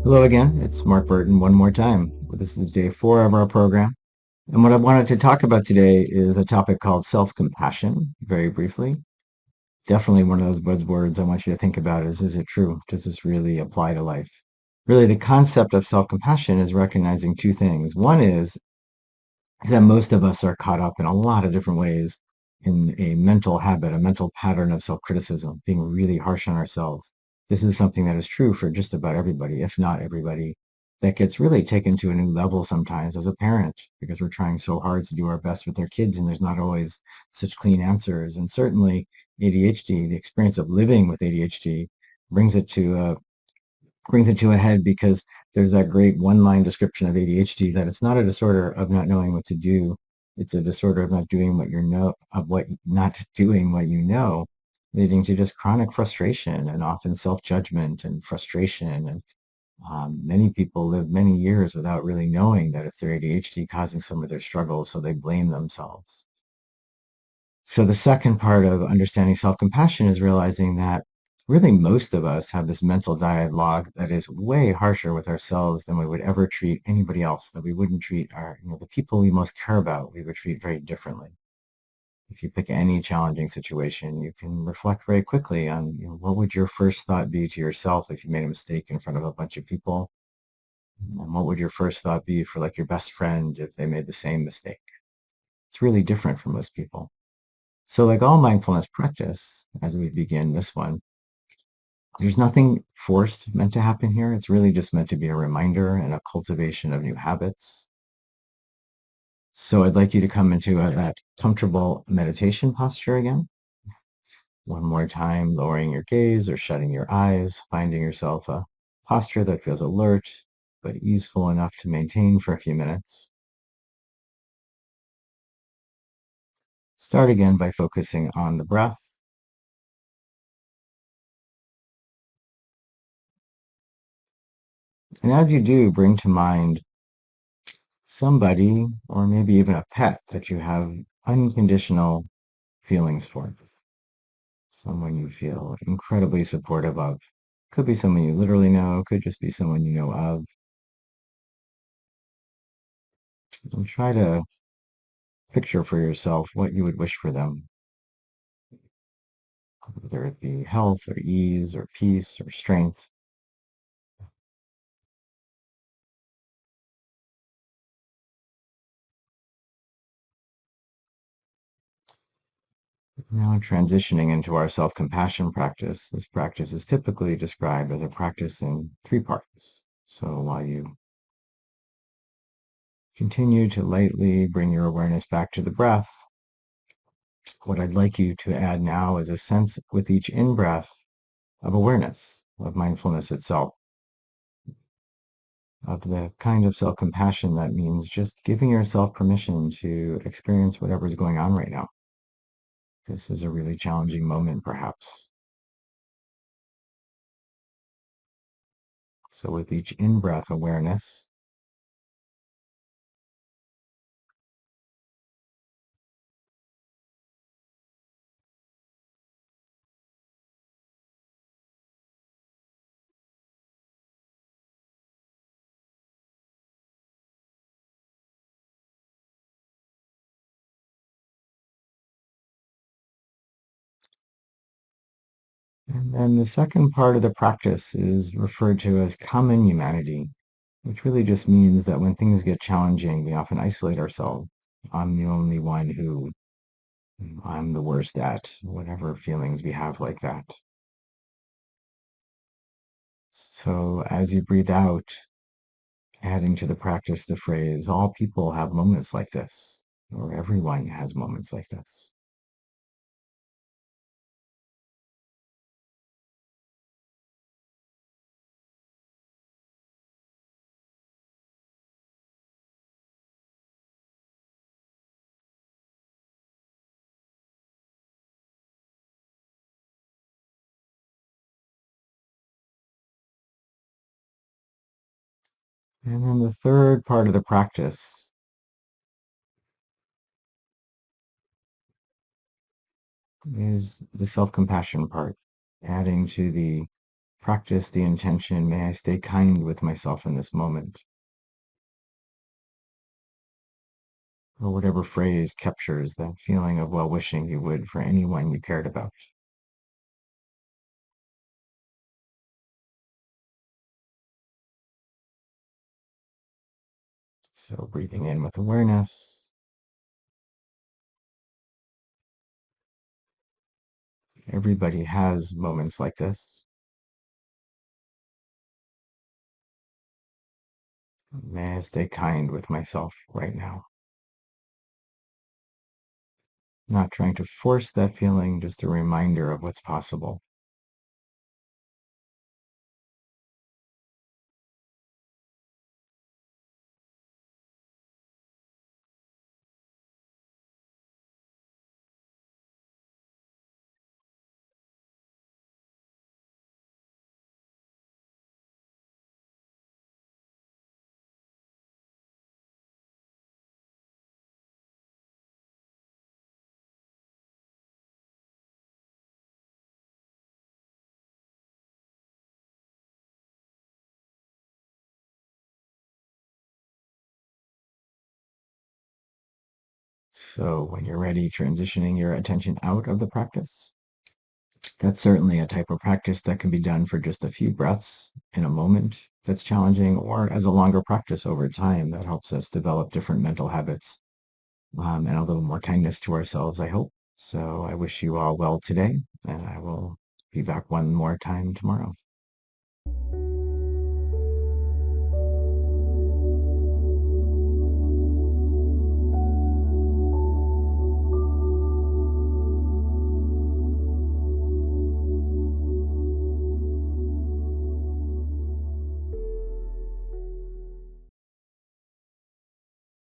Hello again, it's Mark Burton one more time. This is day 4 of our program. And what I wanted to talk about today is a topic called self-compassion, very briefly. Definitely one of those buzzwords I want you to think about is it true? Does this really apply to life? Really, the concept of self-compassion is recognizing two things. One is that most of us are caught up in a lot of different ways in a mental habit, a mental pattern of self-criticism, being really harsh on ourselves. This is something that is true for just about everybody, if not everybody, that gets really taken to a new level sometimes as a parent because we're trying so hard to do our best with our kids and there's not always such clean answers. And certainly ADHD, the experience of living with ADHD brings it to a head because there's that great one-line description of ADHD that it's not a disorder of not knowing what to do. It's a disorder of not doing what you know, not doing what you know, leading to just chronic frustration and often self-judgment and frustration. And many people live many years without really knowing that it's their ADHD causing some of their struggles, so they blame themselves. So the second part of understanding self-compassion is realizing that really most of us have this mental dialogue that is way harsher with ourselves than we would ever treat anybody else, that we wouldn't treat the people we most care about, we would treat very differently. If you pick any challenging situation, you can reflect very quickly on, what would your first thought be to yourself if you made a mistake in front of a bunch of people? And what would your first thought be for like your best friend if they made the same mistake? It's really different for most people. So like all mindfulness practice, as we begin this one, there's nothing forced meant to happen here. It's really just meant to be a reminder and a cultivation of new habits. So I'd like you to come into that comfortable meditation posture again. One more time, lowering your gaze or shutting your eyes, finding yourself a posture that feels alert, but easeful enough to maintain for a few minutes. Start again by focusing on the breath. And as you do, bring to mind somebody or maybe even a pet that you have unconditional feelings for. Someone you feel incredibly supportive of. Could be someone you literally know, could just be someone you know of. And try to picture for yourself what you would wish for them, whether it be health or ease or peace or strength. Now transitioning into our self-compassion practice. This practice is typically described as a practice in 3 parts. So while you continue to lightly bring your awareness back to the breath, what I'd like you to add now is a sense with each in-breath of awareness, of mindfulness itself, of the kind of self-compassion that means just giving yourself permission to experience whatever's going on right now. This is a really challenging moment, perhaps. So with each in-breath awareness, and then the second part of the practice is referred to as common humanity, which really just means that when things get challenging, we often isolate ourselves. I'm the only one who, I'm the worst at, whatever feelings we have like that. So as you breathe out, adding to the practice the phrase, all people have moments like this, or everyone has moments like this. And then the third part of the practice is the self-compassion part, adding to the practice the intention, may I stay kind with myself in this moment. Or whatever phrase captures that feeling of well-wishing you would for anyone you cared about. So breathing in with awareness. Everybody has moments like this. May I stay kind with myself right now. Not trying to force that feeling, just a reminder of what's possible. So when you're ready, transitioning your attention out of the practice. That's certainly a type of practice that can be done for just a few breaths in a moment that's challenging, or as a longer practice over time that helps us develop different mental habits and a little more kindness to ourselves, I hope. So I wish you all well today, and I will be back one more time tomorrow.